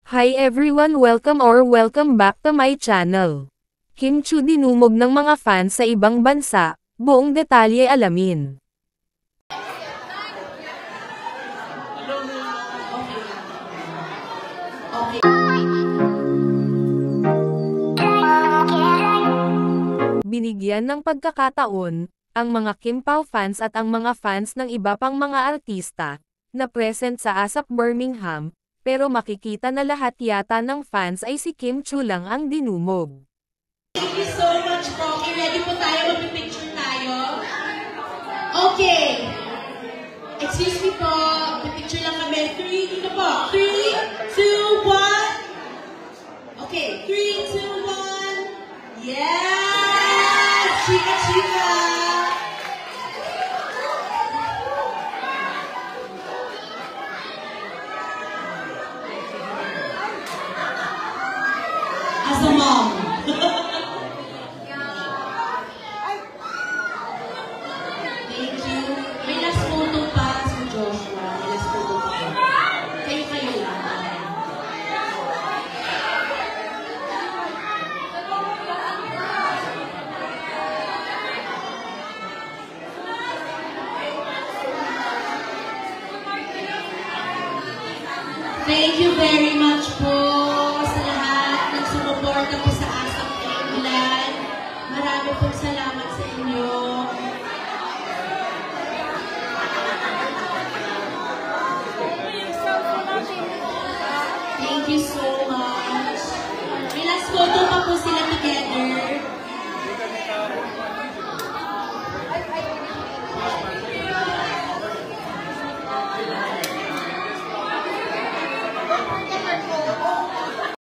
Hi everyone, welcome back to my channel. Kim Chiu dinumog ng mga fans sa ibang bansa, buong detalye alamin. Binigyan ng pagkakataon, ang mga Kim Pao fans at ang mga fans ng iba pang mga artista, na present sa ASAP Birmingham, pero makikita na lahat yata ng fans ay si Kim Chiu lang ang dinumog. Thank you so much po. Ready po tayo? Mag-picture tayo? Okay. Excuse me po. Picture lang kami. 3, ito po. 3, 2, 1. Okay. 3, 2, 1. Yes! Chika, chika! As a mom. Thank you. May last photo pa si Joshua. May last photo pa. Kayo lang. Thank you very much po sa lahat ng sumuporta po sa ASAP England. Marami pong salamat sa inyo. Thank you so much. May last photo pa po sila together.